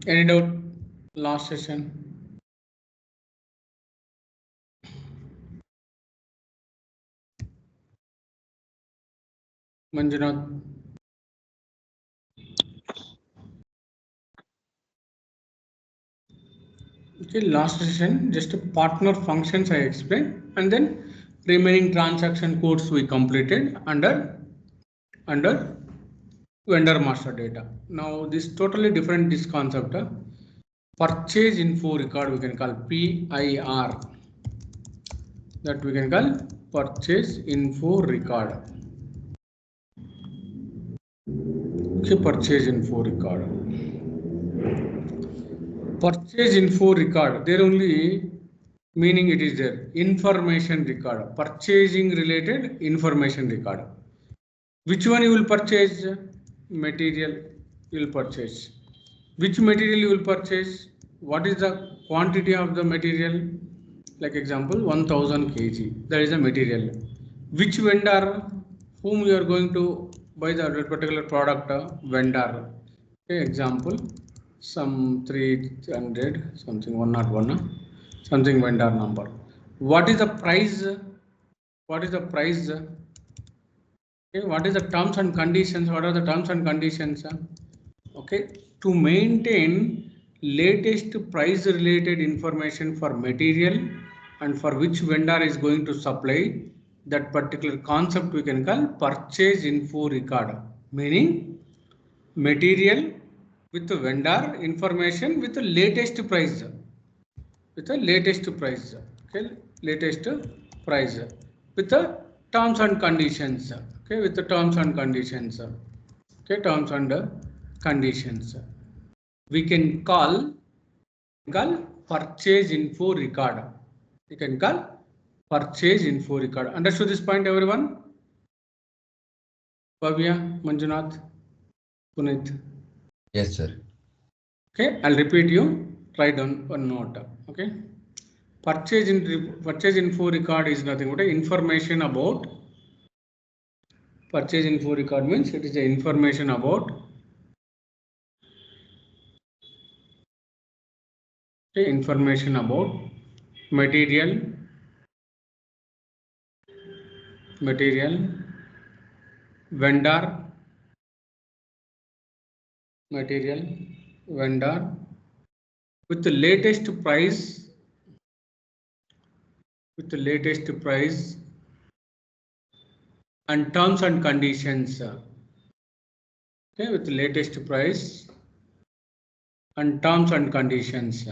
Any doubt? Last session. Manjunath. Okay, last session, just partner functions I explained, and then remaining transaction codes we completed under vendor master data. Now this totally different this concept. Purchase info record we can call PIR. That we can call purchase info record. Okay, purchase info record. Purchase info record. There only meaning it is there. Information record. Purchasing related information record. Which one you will purchase? Material you will purchase. Which material you will purchase? What is the quantity of the material? Like example 1000 kg. That is the material. Which vendor? Whom you are going to buy the particular product? Vendor. Okay, example some 300 something 101 something vendor number. What is the price? What is the price? Okay, what is the terms and conditions? What are the terms and conditions? Okay, to maintain latest price related information for material and for which vendor is going to supply that particular concept we can call purchase info record, meaning material with the vendor information with the latest price, okay, latest price with the terms and conditions, okay, with the terms and conditions, okay, terms and conditions. We can call purchase info record. We can call purchase info record. Understood this point, everyone? Bhavya, Manjunath, Punit. Yes, sir. Okay, I'll repeat you. Write down one note. Okay. Purchase info record is nothing but information about. Purchase info record means it is the information about. Okay, information about material, vendor, with the latest price, and terms and conditions. Okay, with the latest price and terms and conditions.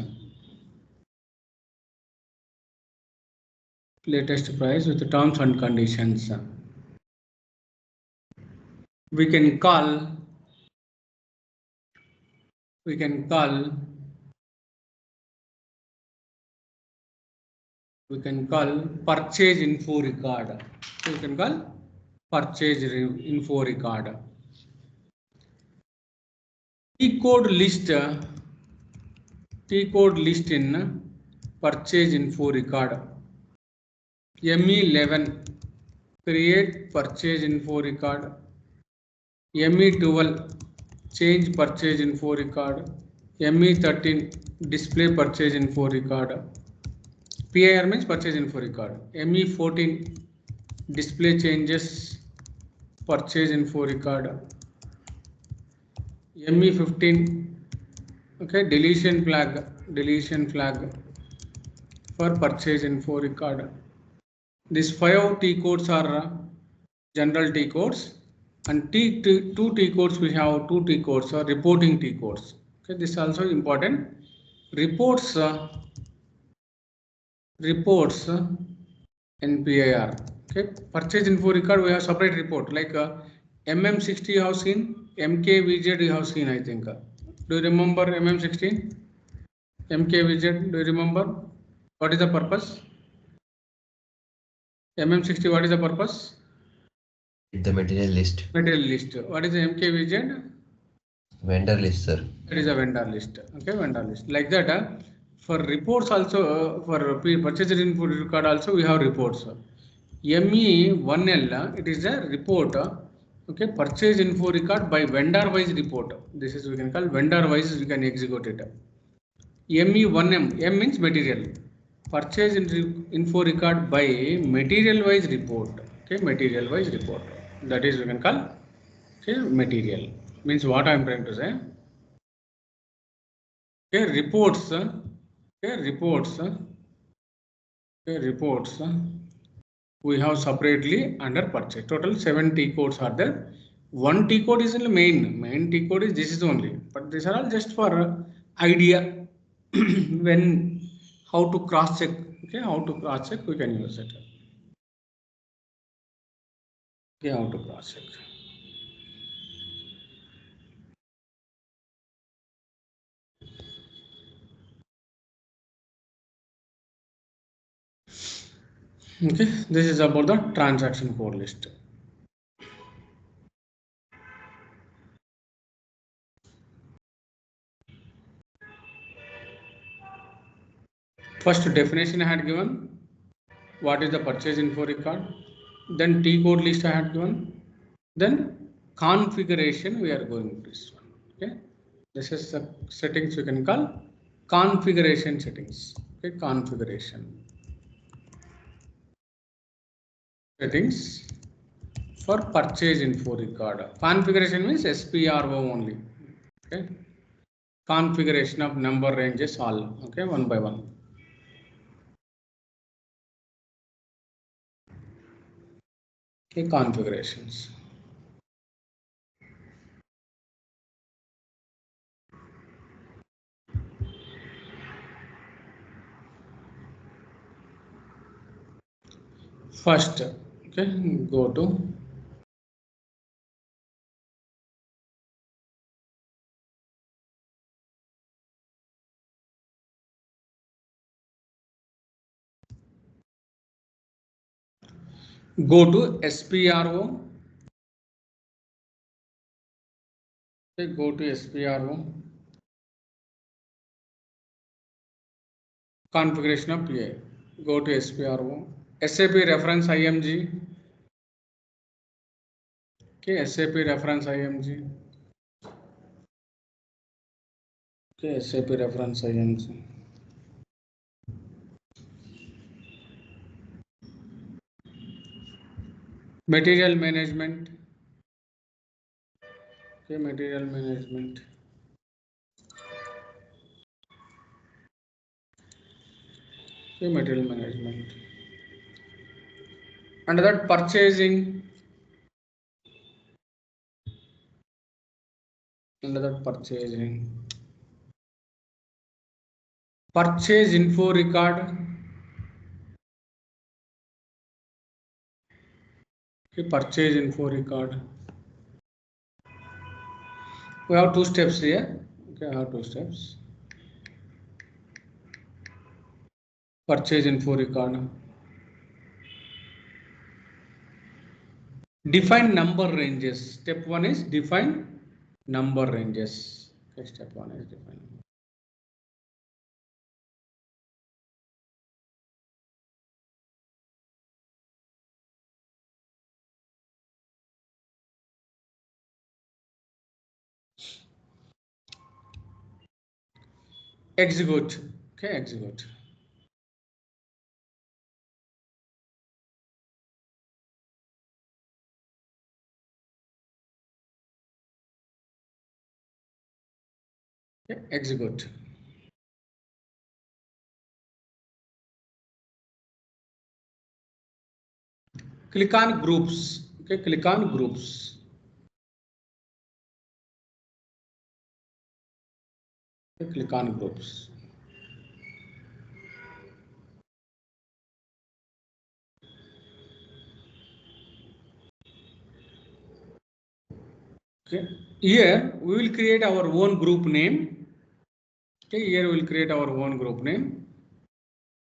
Latest price with the terms and conditions. We can call purchase info record. So we can call purchase info record. T code list in purchase info record. ME11 create purchase info record. ME12 change purchase info record. ME13 display purchase info record. PIR means purchase info record. ME14 display changes purchase info record. ME15 okay, deletion flag for purchase info record. These 5 T codes are general T codes, and two T codes we have 2 T codes are reporting T codes. Okay, this is also important. Reports NPIR. Okay, purchase info record we have separate report like MM60 you have seen, MKVZ you have seen, I think. Do you remember MM60? MKVZ, do you remember? What is the purpose? MM60, what is the purpose? The material list. Material list. What is the MKVZ? Vendor list, sir. It is a vendor list. Okay, vendor list. Like that, for reports also, for purchase info record also we have reports. ME1L, it is a report Okay, purchase info record by vendor wise report. This is we can call vendor wise, we can execute it. ME1M, M means material. Purchase info record by material wise report. Okay, material wise report. That is we can call, okay, material. Means what I am trying to say. Okay, reports. Okay, reports. Okay, reports. We have separately under purchase. Total 7 T codes are there. One T code is in the main T code is this is only, but these are all just for idea when how to cross check. Okay, how to cross check we can use it. Okay, how to cross check. Okay, this is about the transaction code list. First definition I had given. What is the purchase info record? Then T code list I had given. Then configuration we are going to this one. Okay, this is the settings you can call configuration settings. Okay, configuration settings for purchase info record. Configuration means SPRO only. Okay, configuration of number ranges all. Okay, one by one. Okay, configurations. First, okay, go to SPRO. Okay, go to SPRO. Configuration of PA. Go to SPRO. SAP reference IMG. Okay, SAP reference IMG. Okay, SAP reference IMG. Material management. Okay, material management. Okay, material management. Under that purchasing. Under that purchasing. Purchase info record. Okay, purchase info record. We have two steps here. Okay, I have two steps. Purchase info record. Define number ranges. Step 1 is define number ranges. Okay, step 1 is define. Execute. Okay, execute. Okay, execute. Click on groups. Okay, click on groups. Okay, click on groups. Okay, here we will create our own group name. Okay, here we will create our own group name.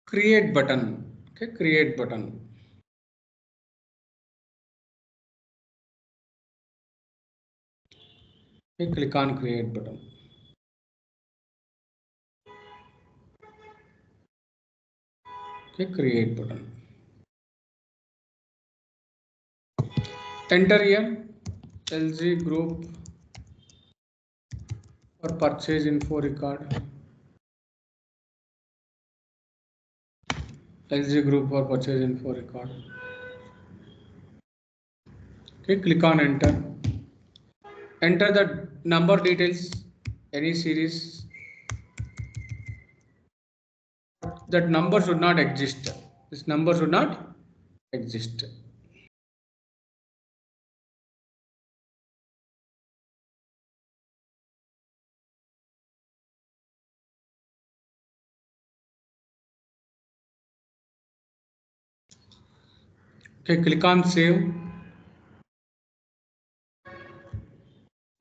Create button. Okay, create button. Okay, click on create button. Okay, create button. Enter here. LG group for purchase info record. LG group for purchase info record. Okay, click on enter. Enter the number details, any series. That number should not exist. This number should not exist. Okay, click on save.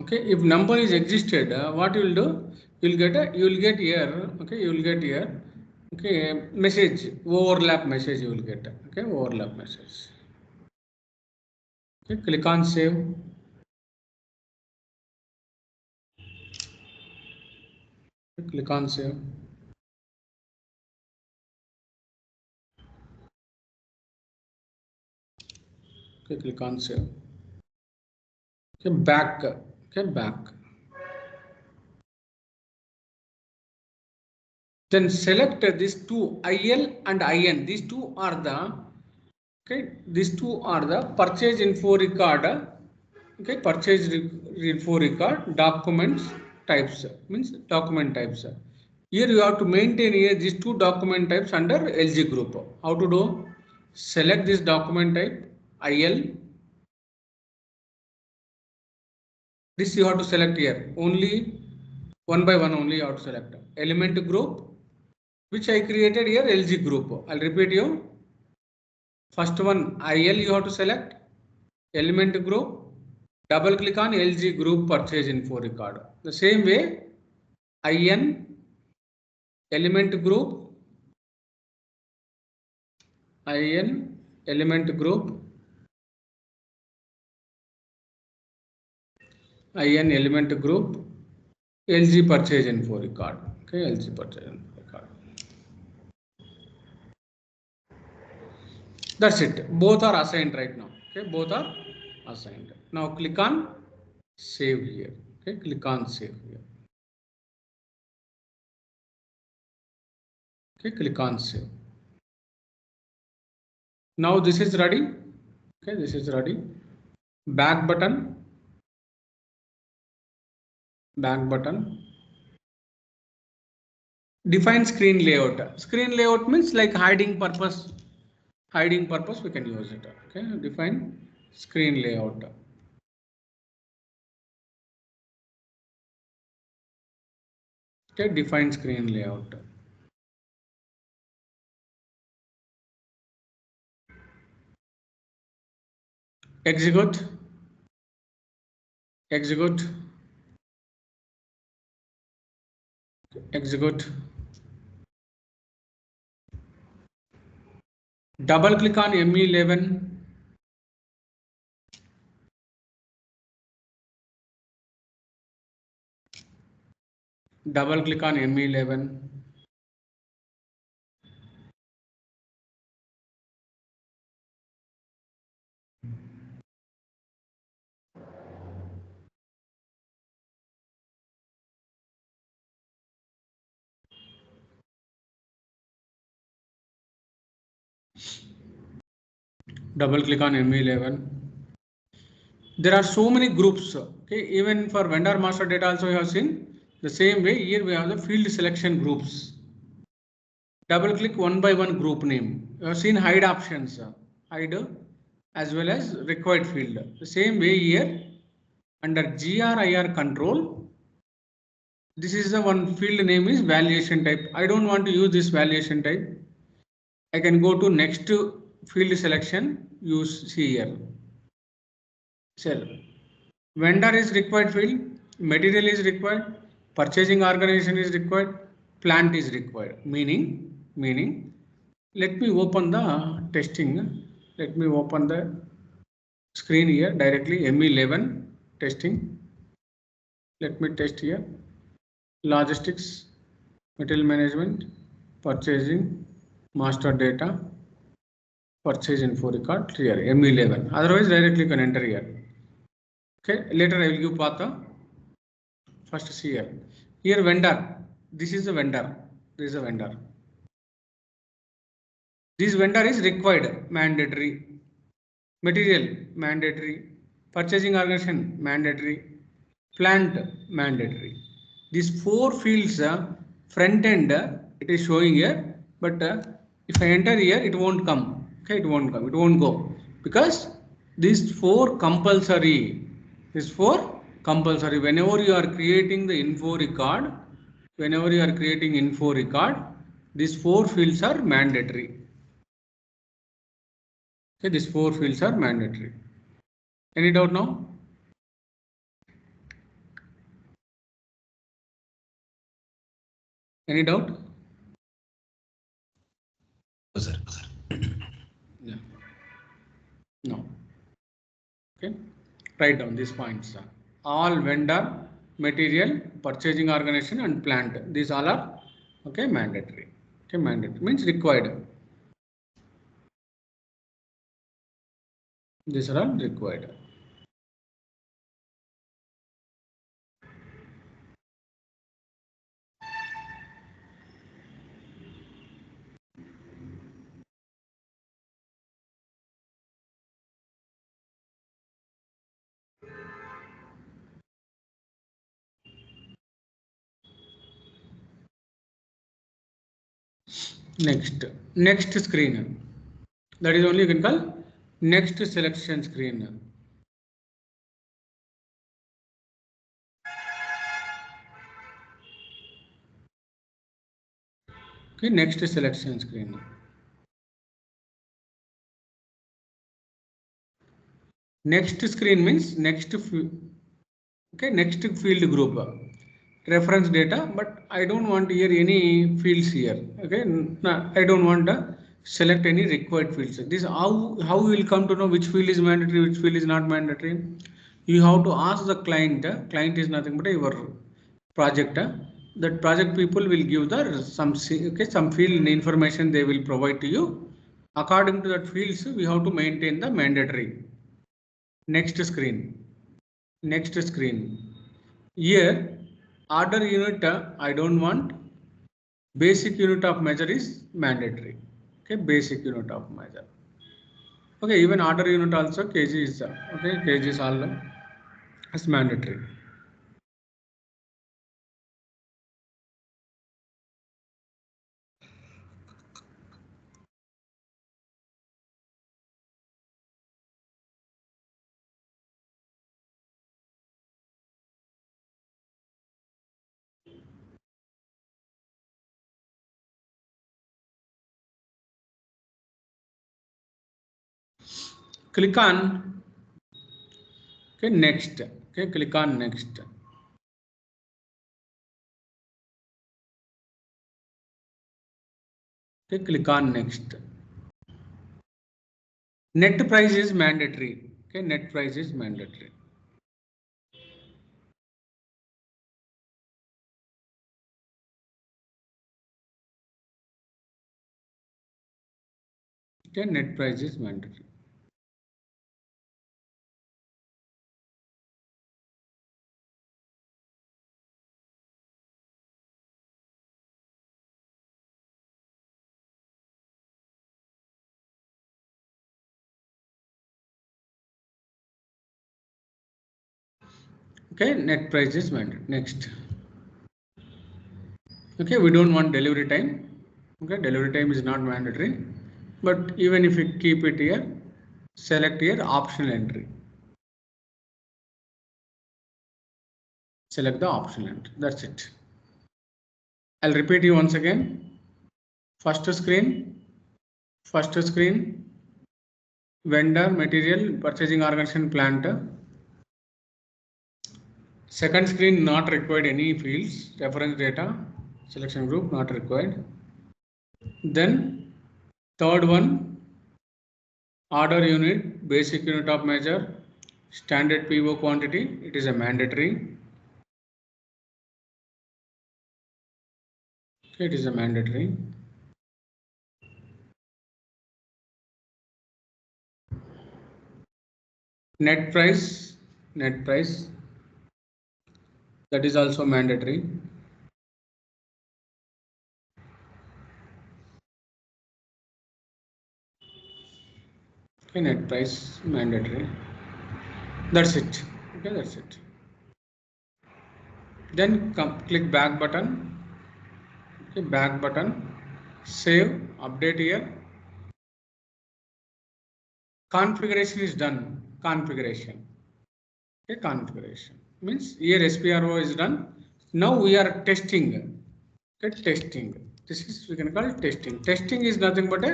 Okay, if number is existed, what you will do? You will get here. Okay, you will get here. Okay, message overlap message you will get. Okay, overlap message. Okay, click on save. Click on save. Okay, click on save. Okay, back. Okay, back. Then select these two IL and IN. These two are the purchase info record. Okay, purchase info record documents types means document types. Here you have to maintain here these two document types under LG group. How to do? Select this document type IL. This you have to select here. Only one by one only you have to select. Element group, which I created here LG group. I'll repeat you. First one IL you have to select. Element group. Double click on LG group purchase info record. The same way IN element group, IN element group, IN element group, LG purchase info record. Okay, LG purchase info record. That's it. Both are assigned right now. Okay, both are assigned. Now click on save here. Okay, click on save here. Okay, click on save. Now this is ready. Okay, this is ready. Back button. Back button. Define screen layout. Screen layout means like hiding purpose. Hiding purpose we can use it. Okay, define screen layout. Okay, define screen layout. Execute. Execute. Execute. Double click on ME11. Double click on ME11. Double click on ME11. There are so many groups. Okay, even for vendor master data also you have seen the same way. Here we have the field selection groups. Double click one by one group name. You have seen hide options, hide as well as required field. The same way here under GRIR control. This is the one field name is valuation type. I don't want to use this valuation type. I can go to next field selection. Use see here. Cell. Vendor is required field. Material is required. Purchasing organization is required. Plant is required. Meaning. Let me open the testing. Let me open the screen here directly. ME11 testing. Let me test here. Logistics, material management, purchasing, master data, purchase info record here ME11. Otherwise directly you can enter here. Okay, later I will give path. First see here. Here vendor. This is a vendor. This is a vendor. This vendor is required, mandatory. Material, mandatory. Purchasing organization, mandatory. Plant, mandatory. These four fields, front end, it is showing here, but if I enter here, it won't come. Okay, it won't come. It won't go because these four compulsory. These four compulsory. Whenever you are creating the info record, these four fields are mandatory. Okay, these four fields are mandatory. Any doubt now? Any doubt? No, sir. Yeah. No. Okay. Write down these points. All vendor, material, purchasing organization, and plant. These all are okay mandatory. Okay, mandatory means required. These are all required. Next screen. That is only you can call next selection screen. Okay, next selection screen. Next screen means next okay, next field group. Reference data, but I don't want here any fields here. Okay, no, I don't want to select any required fields. This how we will come to know which field is mandatory, which field is not mandatory. You have to ask the client. Client is nothing but your project. That project people will give the some field information they will provide to you. According to that fields, we have to maintain the mandatory. Next screen. Next screen. Here order unit I don't want. Basic unit of measure is mandatory. Okay, basic unit of measure. Okay, even order unit also kg is okay, kg is all as mandatory. Click on okay next. Okay, click on next. Okay, click on next. Net price is mandatory. Okay, net price is mandatory. Okay, net price is mandatory. Okay, net price is mandatory. Next. Okay, we don't want delivery time. Okay, delivery time is not mandatory, but even if you keep it here, select here optional entry. Select the optional entry. That's it. I'll repeat you once again. First screen, vendor, material, purchasing organization, plant. Second screen, not required any fields, reference data, selection group, not required. Then third one, order unit, basic unit of measure, standard PO quantity, it is a mandatory. Okay, it is a mandatory. Net price, net price. That is also mandatory. Okay, net price mandatory. That's it. Okay, that's it. Then click back button. Okay, back button. Save. Update here. Configuration is done. Configuration. Okay, configuration means here SPRO is done. Now we are testing. Okay, testing. This is we can call it testing. Testing is nothing but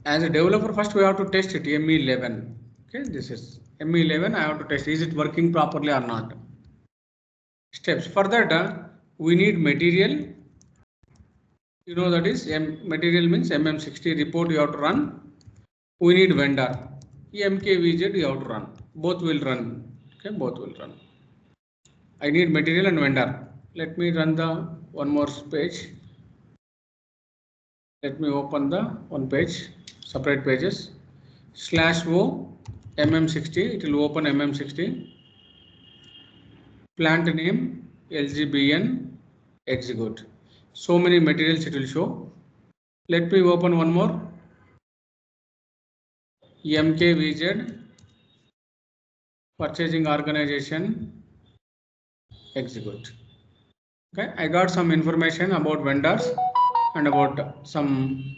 as a developer, first we have to test it ME11. Okay, this is ME11. I have to test is it working properly or not. Steps for that we need material. You know that is material means MM60 report you have to run. We need vendor MKVZ you have to run. Both will run. Okay, both will run. I need material and vendor. Let me run the one more page. Let me open the one page, separate pages. /o MM60. It will open MM60. Plant name LGBN execute. So many materials it will show. Let me open one more. MKVZ purchasing organization execute. Okay, I got some information about vendors and about some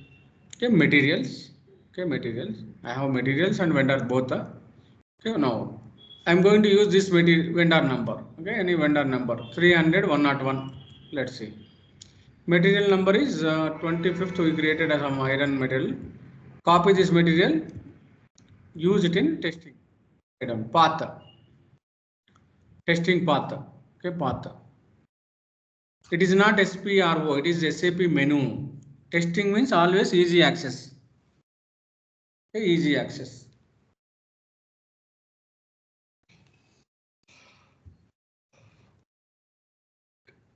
materials. Okay, materials. I have materials and vendors both. Okay, now I'm going to use this vendor number. Okay, any vendor number 300 101. Let's see. Material number is 25th. We created as some iron material. Copy this material. Use it in testing. Path. Testing path. Okay, path. It is not SPRO. It is SAP menu. Testing means always easy access. Okay, easy access.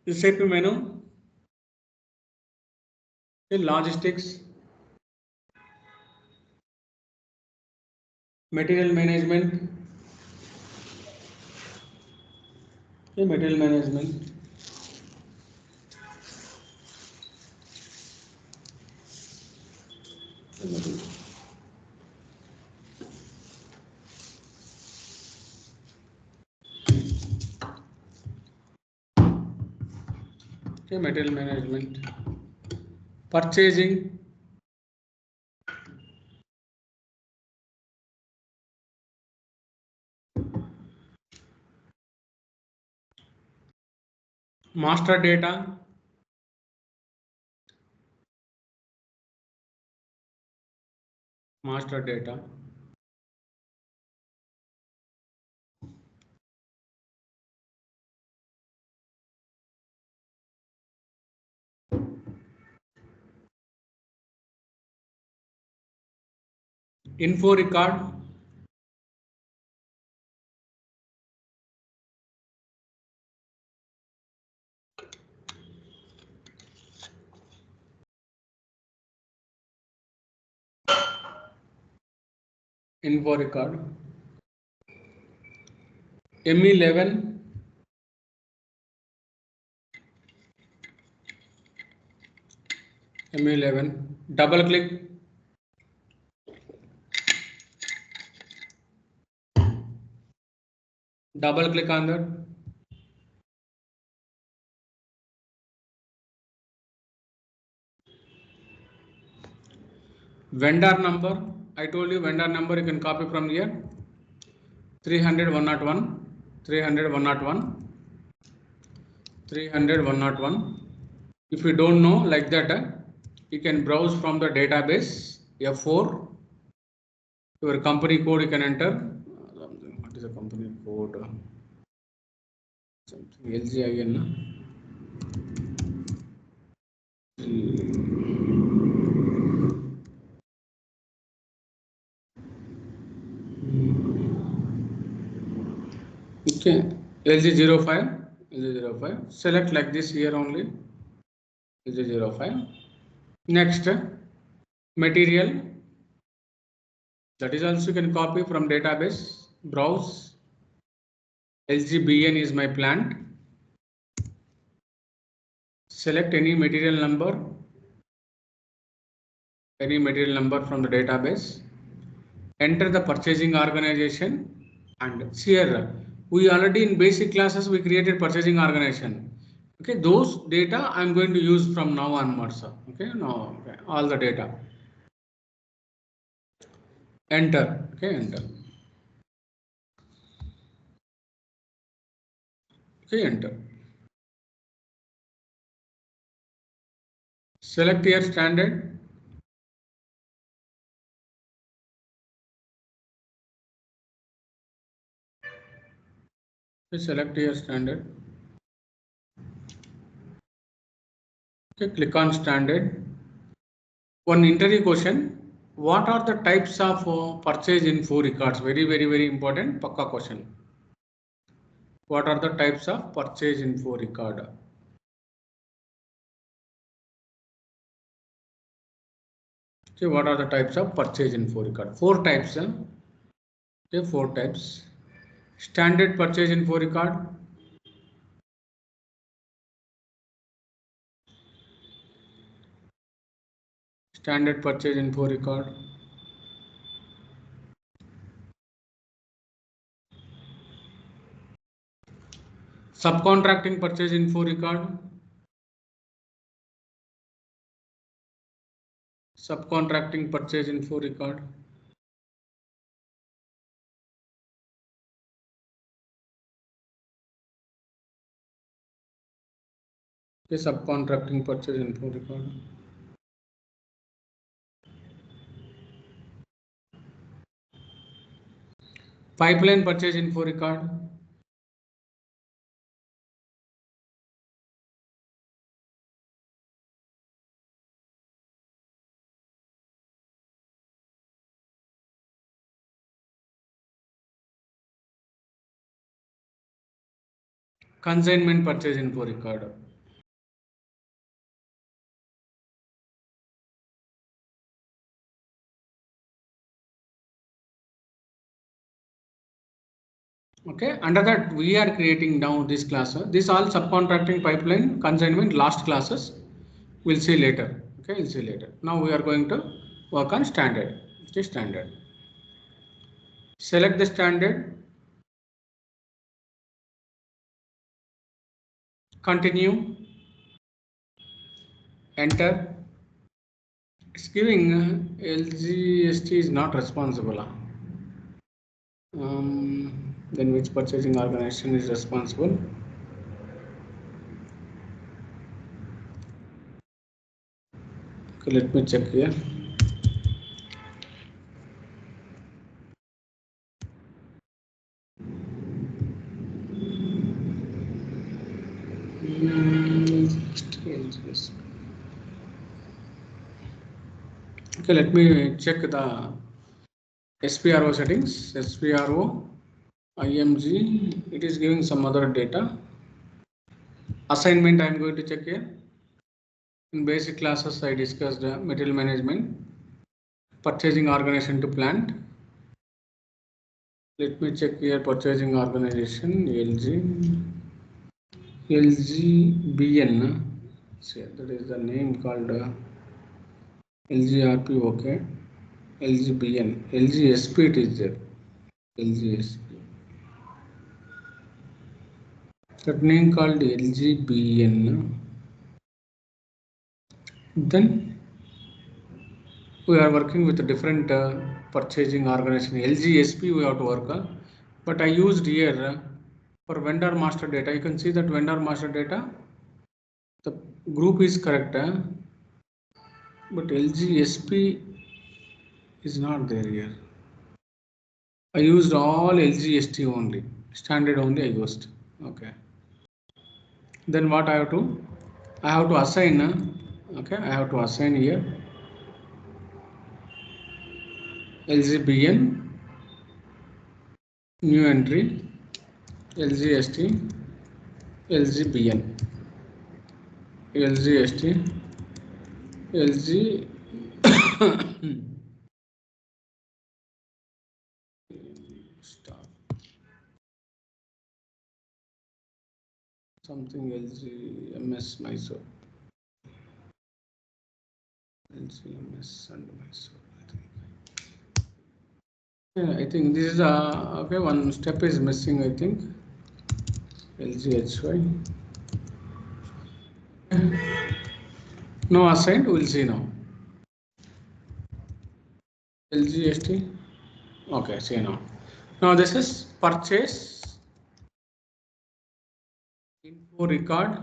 SAP menu. Okay, logistics. Material management. Okay, material management. Okay, material management. Purchasing. Master data. Master data. Info record. Info record. ME11. ME11. Double click. Double click on that. Vendor number. I told you vendor number you can copy from here. 300 101. 300 101. 300 101. If you don't know like that, you can browse from the database F4. Your company code you can enter. What is the company code? Something LGIN. Okay, LG05. LG05. Select like this here only. LG05. Next, material. That is also you can copy from database. Browse. LGBN is my plant. Select any material number from the database. Enter the purchasing organization, and here we already in basic classes we created purchasing organization. Okay, those data I'm going to use from now onwards. Okay, now okay, all the data. Enter. Okay, enter. Okay, enter. Select here standard. Okay, select here standard. Okay, click on standard. One interview question. What are the types of purchase info records? Very important. Pakka question. What are the types of purchase info record? Okay, what are the types of purchase info record? 4 types. Okay, 4 types. Standard purchase info record. Standard purchase info record. Subcontracting purchase info record. Subcontracting purchase info record. Okay, subcontracting purchase info record. Pipeline purchase info record. Consignment purchase info record. Okay, under that we are creating now this class. This all subcontracting pipeline consignment last classes. We'll see later. Okay, we'll see later. Now we are going to work on standard. Okay, standard. Select the standard. Continue. Enter. It's giving LGST is not responsible. Then which purchasing organization is responsible? Okay, let me check here. Okay, let me check the SPRO settings. SPRO, IMG, it is giving some other data. Assignment I am going to check here. In basic classes I discussed material management, purchasing organization to plant. Let me check here purchasing organization LGBN. See, that is the name called LGRP. Okay, LGBN, LGSP it is there. LGSP. That name called LGBN. Then we are working with a different purchasing organization. LGSP we have to work, but I used here for vendor master data. You can see that vendor master data, the group is correct, but LGSP is not there here. I used all LGST only, standard only I used. Okay. Then what I have to? I have to assign. Okay, I have to assign here LGBN, new entry, LGST, LGBN, LGST, LG. Stop. something LG MS Mysore. LG MS and Mysore. Yeah, I think this is okay. One step is missing. I think LGHY. No assigned. We'll see now. LGST. Okay, see now. Now this is purchase info record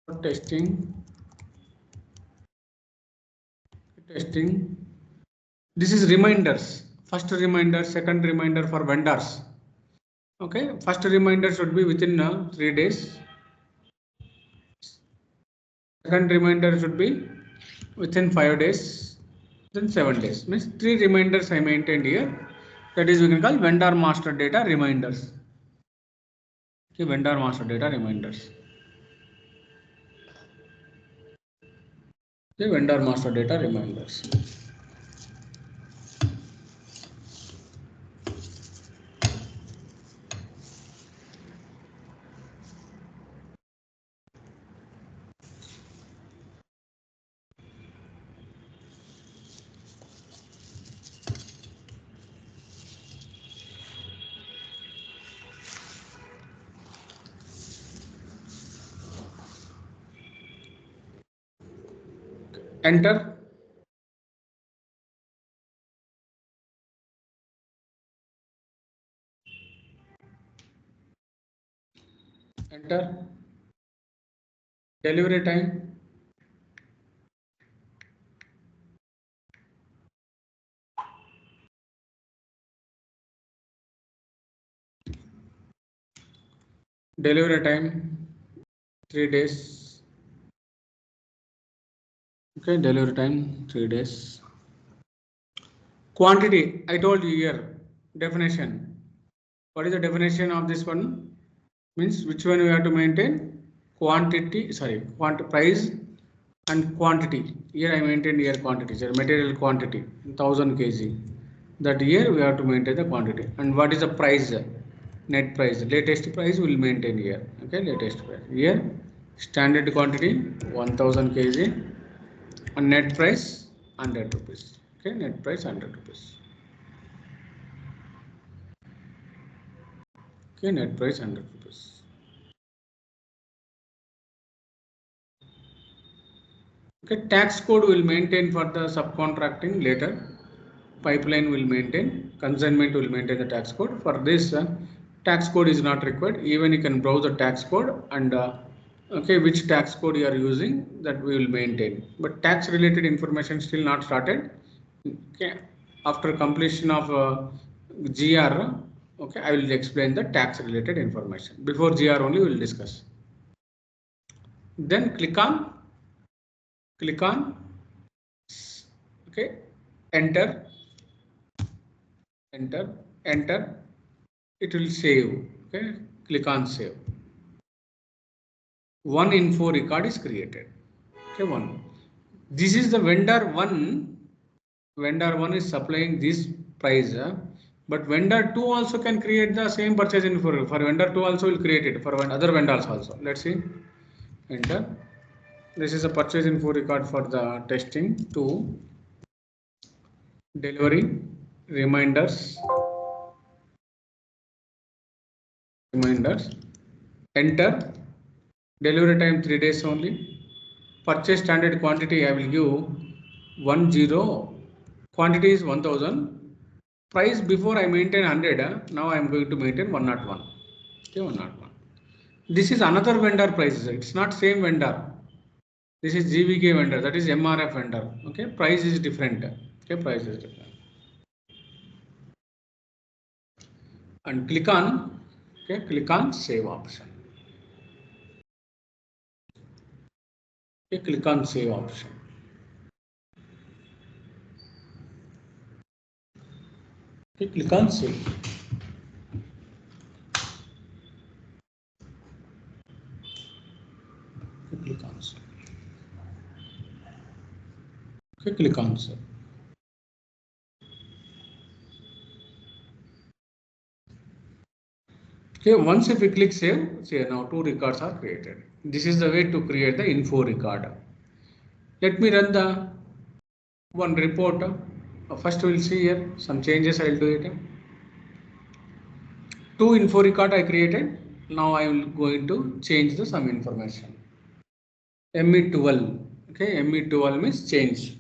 for testing. This is reminders. First reminder, second reminder for vendors. Okay, first reminder should be within 3 days. Second reminder should be within 5 days. Then 7 days. Means 3 reminders I maintained here. That is we can call vendor master data reminders. Okay, vendor master data reminders. Okay, vendor master data reminders. Enter. Enter. Delivery time. Delivery time 3 days. Okay, delivery time 3 days. Quantity, I told you here. Definition. What is the definition of this one? Means which one we have to maintain? Quantity, sorry, price and quantity. Here I maintained here quantity, sir, material quantity 1000 kg. That here we have to maintain the quantity. And what is the price? Net price. Latest price will maintain here. Okay, latest price. Here standard quantity 1000 kg and net price 100 rupees. Okay, net price 100 rupees. Okay, net price 100 rupees. Okay, tax code will maintain for the subcontracting later. Pipeline will maintain, consignment will maintain the tax code. For this, tax code is not required. Even you can browse the tax code and okay, which tax code you are using, that we will maintain. But tax related information still not started. Okay, after completion of GR, okay, I will explain the tax related information. Before GR only we will discuss. Then click on, okay, enter, it will save. Okay, click on save. One info record is created. Okay, one. This is the vendor one. Vendor one is supplying this price, but vendor two also can create the same purchase info. For vendor two also will create it for other vendors also. Let's see. Enter. This is a purchase info record for the testing to delivery reminders. Enter. Delivery time 3 days only. Purchase standard quantity I will give 10. Quantity is 1000. Price before I maintain 100. Now I am going to maintain 101. Okay, 101. This is another vendor price. It's not same vendor. This is GVK vendor. That is MRF vendor. Okay, price is different. Okay, price is different. And click on. Okay, click on save option. Okay, click on save option. Okay, click on save. Okay, click on save. Okay, click on save. Okay, once if we click save, see now 2 records are created. This is the way to create the info record. Let me run the one report. First we will see here some changes. I will do it. 2 info record I created. Now I will going to change the some information. ME12. Okay, ME12 means change.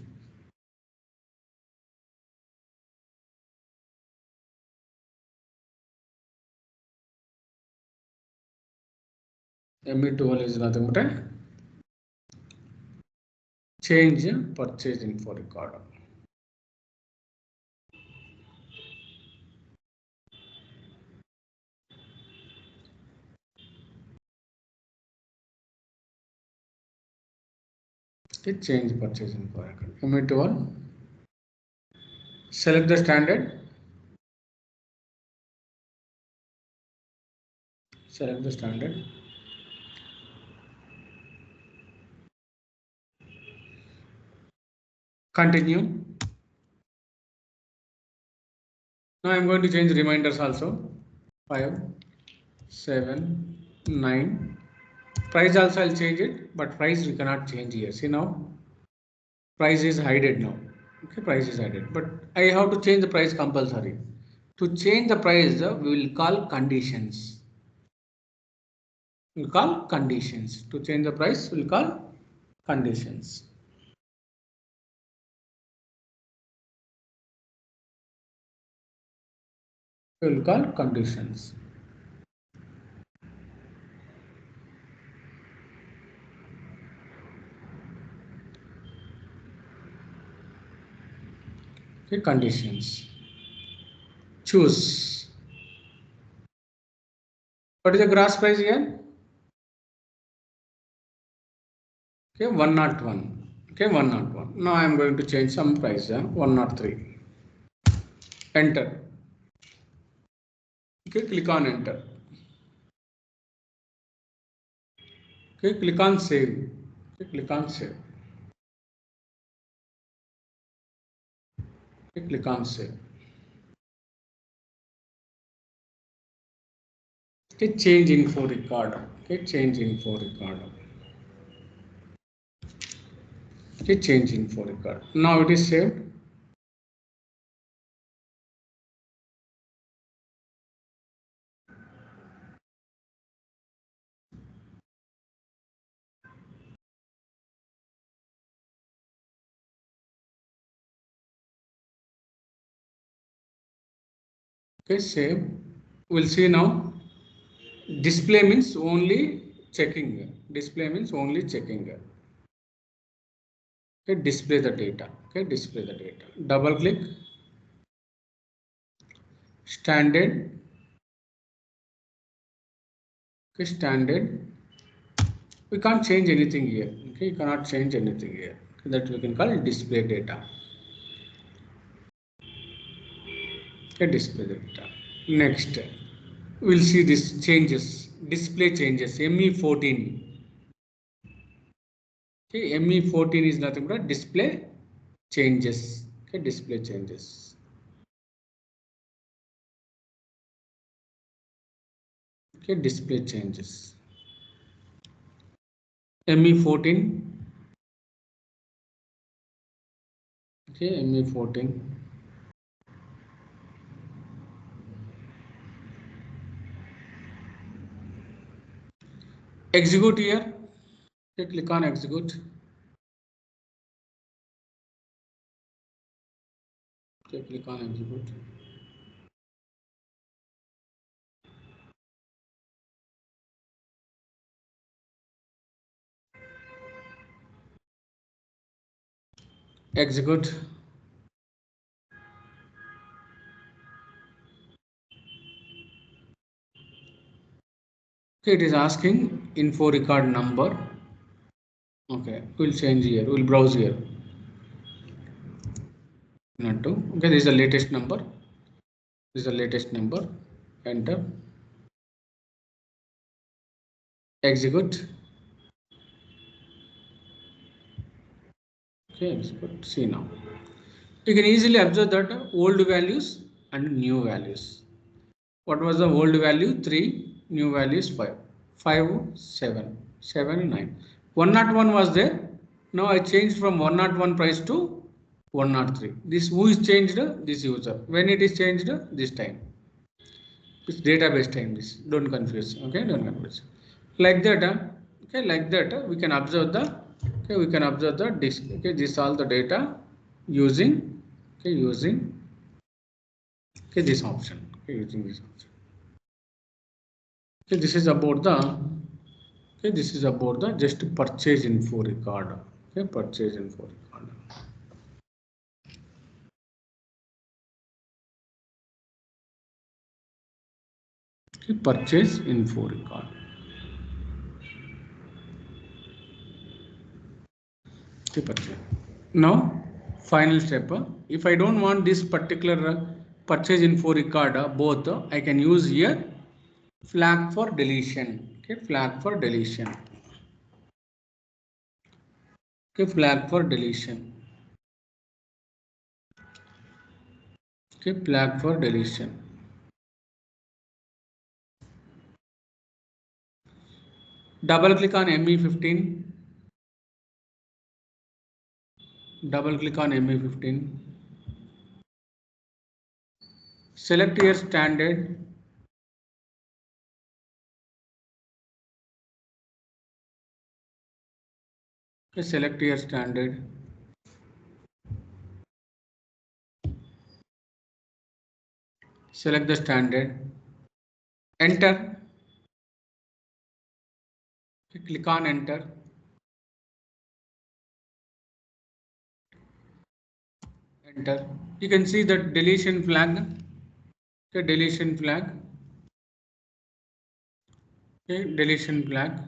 ME12 is nothing but a change purchase info record. Okay, change purchase info record. ME12. Select the standard. Select the standard. Continue. Now I am going to change reminders also. 5, 7, 9. Price also I'll change it, but price we cannot change here. See now, price is hidden now. Okay, price is hidden, but I have to change the price compulsory. To change the price, we will call conditions. We'll call conditions. To change the price, we'll call conditions. We'll call conditions. Okay, conditions. Choose. What is the gross price here? Okay, 101. Okay, 101. Now I am going to change some price. 103. Enter. Okay, click on enter. Okay, click on save. Okay, click on save. Okay, click on save. Okay, change info record. Okay, change info record. Okay, change info record. Now it is saved. Okay, save. We'll see now. Display means only checking. Display means only checking. Okay, display the data. Okay, display the data. Double click. Standard. Okay, standard. We can't change anything here. Okay, you cannot change anything here. Okay, that we can call display data. Okay, display data. Next, we'll see this changes. Display changes. ME14. Okay, ME14 is nothing but display changes. Okay, display changes. Okay, display changes. ME14. Okay, ME14. Execute here. Okay, click on execute. Okay, click on execute. Execute. Okay, it is asking info record number. Okay, we'll change here. We'll browse here. Not to. Okay, this is the latest number. This is the latest number. Enter. Execute. Okay, execute. See now. You can easily observe that old values and new values. What was the old value? 3. New value is 5. 5, 7, 7, 9. 101 was there. Now I changed from 101 price to 103. This who is changed? This user. When it is changed? This time. It's database time. This. Don't confuse. Okay, don't confuse. Like that. Okay, like that. We can observe the. Okay, we can observe the disk. Okay, this all the data using. Okay, using. Okay, this option. Okay, using this option. Okay, this is about the. Okay, this is about the just purchase info record. Okay, purchase info record. Okay, purchase info record. Okay, purchase. Now, final step. If I don't want this particular purchase info record, both I can use here flag for deletion. Okay, flag for deletion. Okay, flag for deletion. Okay, flag for deletion. Double click on ME15. Double click on ME15. Select your standard. Okay, select your standard. Select the standard. Enter. Okay, click on enter. Enter. You can see the deletion flag. Okay, deletion flag. Okay, deletion flag.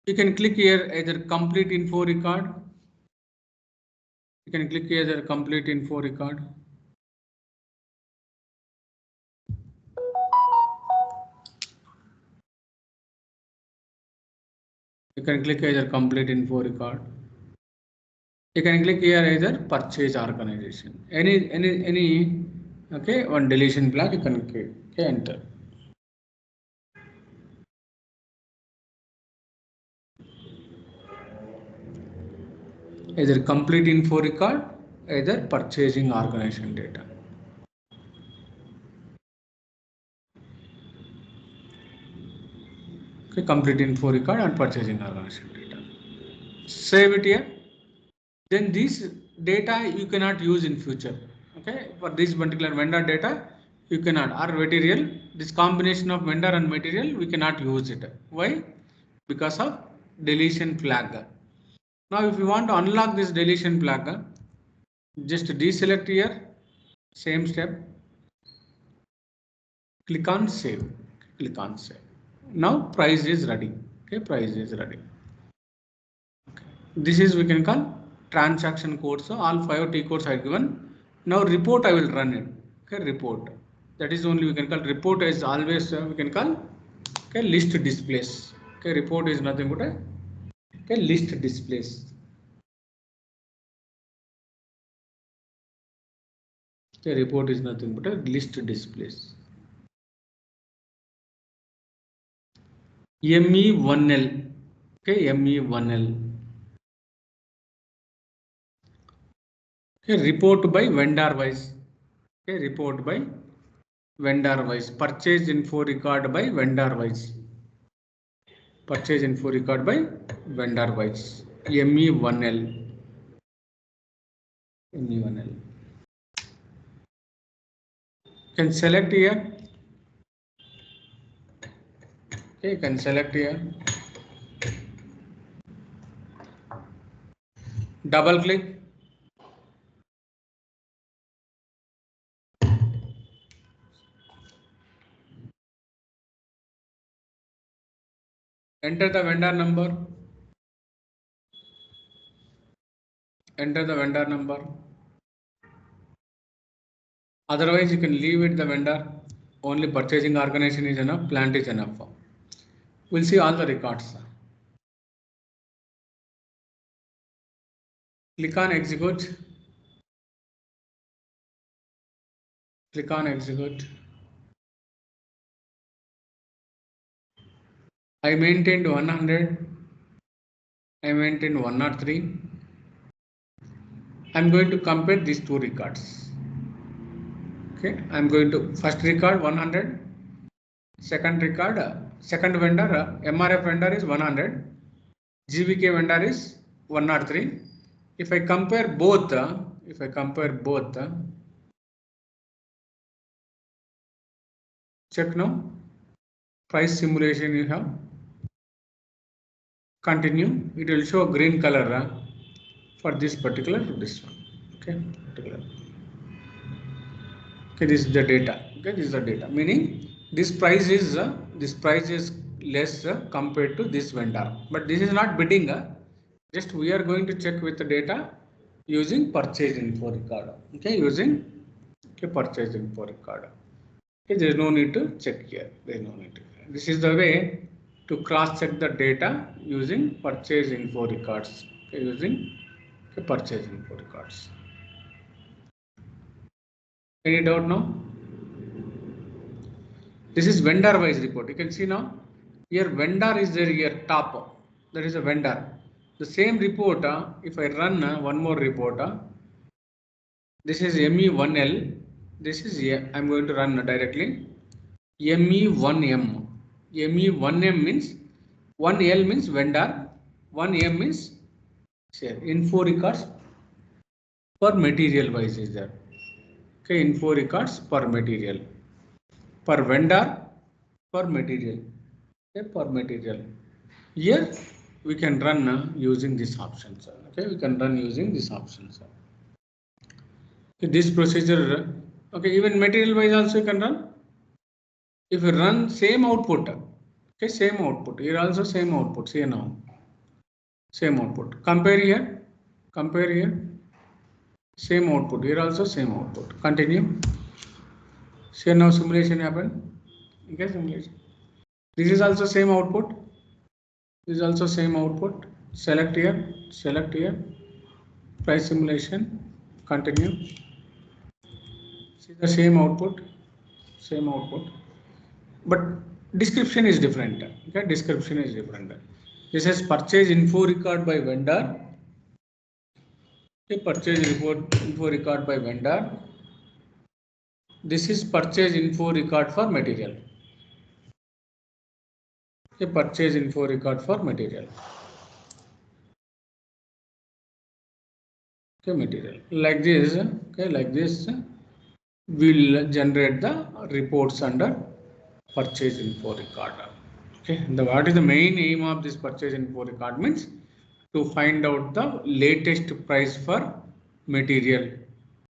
You can click here either complete info record. You can click here either complete info record. You can click either complete info record. You can click here either purchase organization. Any okay, one deletion flag you can click. Okay, enter. Either complete info record, either purchasing organization data. Okay, complete info record and purchasing organization data. Save it here. Then this data you cannot use in future. Okay, for this particular vendor data you cannot, or material, this combination of vendor and material we cannot use it. Why? Because of deletion flag. Now if you want to unlock this deletion flag, just deselect here, same step, click on save. Click on save. Now price is ready. Okay, price is ready. Okay. This is we can call transaction codes. So all 5 T codes are given. Now report I will run it. Okay, report. That is only we can call report as always we can call okay, list displays. Okay, report is nothing but a okay, list displays. Okay, report is nothing but a list displays. ME1L. Okay, ME1L. Okay, report by vendor wise. Okay, report by vendor wise. Purchase info record by vendor wise. Purchase info record by vendor wise. ME1L. ME1L. Can select here. Okay, can select here. Double click. Enter the vendor number. Enter the vendor number. Otherwise, you can leave it the vendor. Only purchasing organization is enough. Plant is enough. We'll see all the records. Click on execute. Click on execute. I maintained 100. I maintained 103. I'm going to compare these two records. Okay, I'm going to first record 100. Second record, second vendor, MRF vendor is 100. GVK vendor is 103. If I compare both, check now. Price simulation you have. Continue. It will show green color for this particular this one. Okay, particular. Okay, this is the data. Okay, this is the data. Meaning this price is less compared to this vendor. But this is not bidding. Just we are going to check with the data using purchase info record. Okay, using purchase info record. Okay, there is no need to check here. There is no need to. This is the way to cross check the data using purchase info records. Okay, using purchase info records. Any doubt now? This is vendor wise report. You can see now here vendor is there here top. There is a vendor. The same report, if I run one more report, this is ME1L. This is I'm going to run directly. ME1M. ME1M means 1L means vendor, 1M means share. Info records per material wise is there. Okay, info records per material. Per vendor, per material. Okay, per material. Here we can run using this option. Okay, we can run using this option. Okay, this procedure. Okay, even material wise also you can run. If you run same output, okay, same output. Here also same output. See now, same output. Compare here. Same output. Here also same output. Continue. See now simulation happened. Okay, simulation. This is also same output. This is also same output. Select here. Price simulation. Continue. See the same output. But description is different. Okay, description is different. This is purchase info record by vendor. Okay, purchase info record by vendor. This is purchase info record for material. Okay, purchase info record for material. Okay, material. Like this, okay, like this, will generate the reports under purchase info record. Okay, what is the main aim of this purchase info record means to find out the latest price for material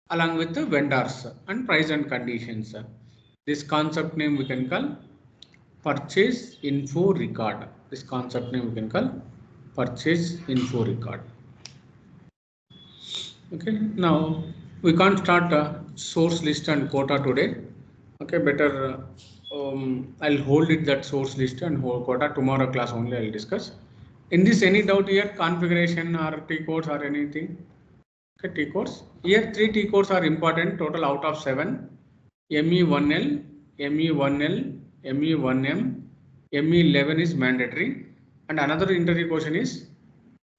along with the vendors and price and conditions. This concept name we can call purchase info record. This concept name we can call purchase info record. Okay, now we can't start source list and quota today. Okay, better I'll hold it that source list and whole quota tomorrow class only I'll discuss. In this any doubt here, configuration or T codes or anything? Okay, T codes. Here 3 T codes are important, total out of 7. ME1L, ME1L, ME1M, ME11 is mandatory. And another interview question is,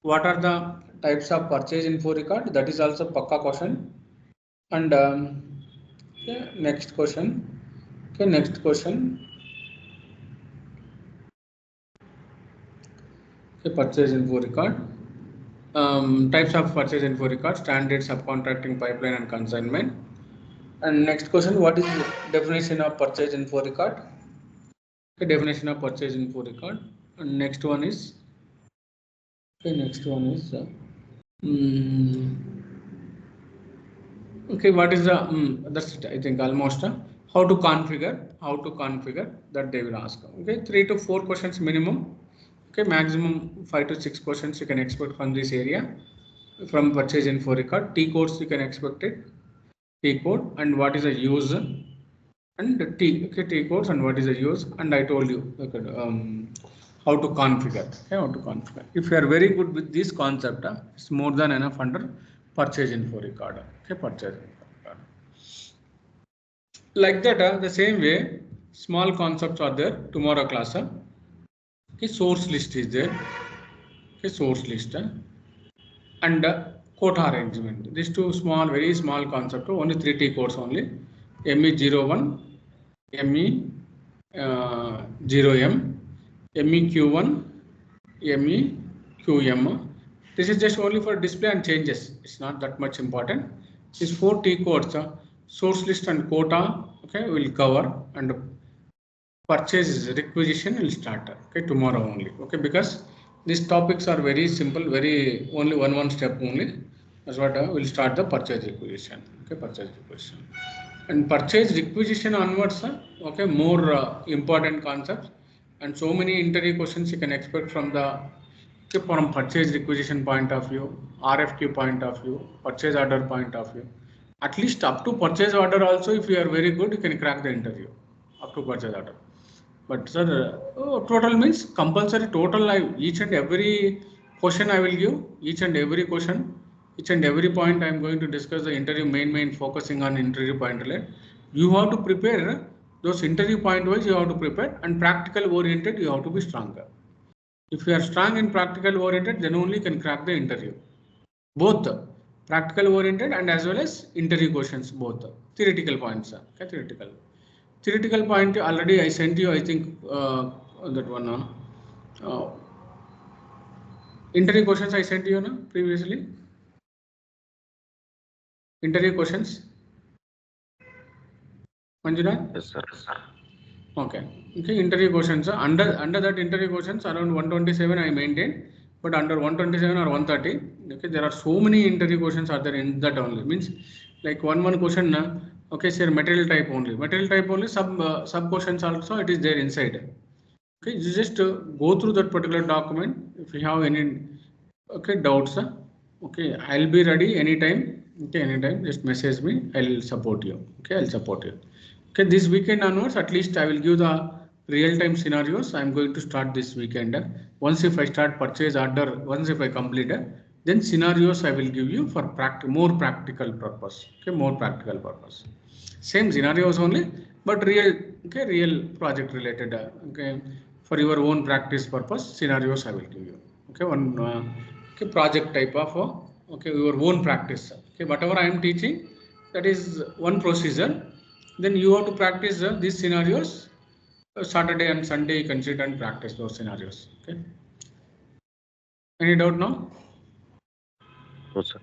what are the types of purchase info record? That is also Pakka question. And okay, next question. Okay, next question. Okay, purchase info record. Types of purchase info record: standard, subcontracting, pipeline, and consignment. And next question: what is the definition of purchase info record? Okay, definition of purchase info record. And next one is. Okay, next one is. Okay, what is the that's it, I think almost how to configure that they will ask. Okay, 3 to 4 questions minimum. Okay, maximum 5 to 6 questions you can expect from this area, from purchase info record. T codes you can expect it. T code and what is the use and T codes and what is the use, and I told you okay, how to configure. Okay, how to configure. If you are very good with this concept, it's more than enough under purchase info record. Okay, purchase info record. Like that, the same way, small concepts are there tomorrow class. Okay, source list is there. Okay, source list and quota arrangement. These two small, very small concept. Only 3 T codes only. ME01, ME0M, MEQ1, MEQM. This is just only for display and changes. It's not that much important. These 4 T codes, source list and quota, okay, will cover, and purchase requisition will start, okay, tomorrow only, okay, because these topics are very simple, very only one step only. That's what we'll start the purchase requisition, okay, purchase requisition. And purchase requisition onwards, okay, more important concepts, and so many interview questions you can expect from the, okay, from purchase requisition point of view, RFQ point of view, purchase order point of view. At least up to purchase order also, if you are very good, you can crack the interview up to purchase order. But sir, total means compulsory total. Each and every question I will give, each and every question, each and every point I am going to discuss the interview main focusing on interview point related. You have to prepare those interview point wise. You have to prepare, and practical oriented. You have to be stronger. If you are strong in practical oriented, then only can crack the interview. Both practical oriented and as well as interview questions. Both theoretical points. Okay, theoretical point already I sent you, I think that one. Interview questions I sent you previously. Interview questions. Manjuna? Yes, sir. Okay. Okay. Interview questions. Under that interview questions around 127 I maintained, but under 127 or 130. Okay. There are so many interview questions are there in that only. Means like one question. Okay, sir. Material type only. Material type only. Sub questions also it is there inside. Okay, you just go through that particular document. If you have any doubts, okay, I'll be ready anytime. Okay, anytime, just message me. I'll support you. Okay, I'll support you. Okay, this weekend onwards, at least I will give the real-time scenarios. I'm going to start this weekend. Once if I start purchase order, once if I complete, then scenarios I will give you for more practical purpose. Okay, more practical purpose. Same scenarios only, but real project related. Okay, for your own practice purpose, scenarios I will give you. Okay, one project type of your own practice. Okay, whatever I am teaching, that is one procedure. Then you have to practice these scenarios. Saturday and Sunday you can sit and practice those scenarios. Okay. Any doubt now? No, sir.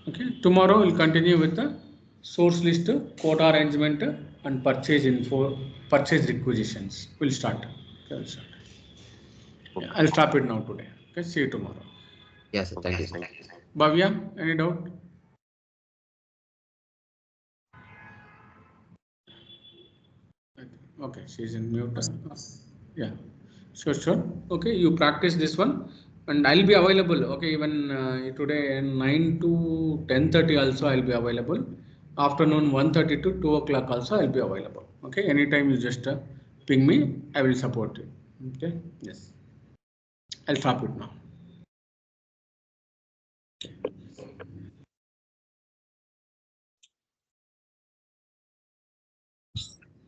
Okay. Tomorrow we'll continue with the source list, quota arrangement, and purchase info, purchase requisitions. We'll start. Okay, we'll start. Okay. Yeah, I'll stop it now today. Okay. See you tomorrow. Yes, sir. Thank you. Bhavya, any doubt? Okay, she's in mute. Yeah, sure. Okay, you practice this one, and I'll be available. Okay, even today 9 to 10:30 also I'll be available. Afternoon 1:30 to 2 o'clock also I'll be available. Okay, anytime you just ping me, I will support you. Okay, yes. I'll stop it now.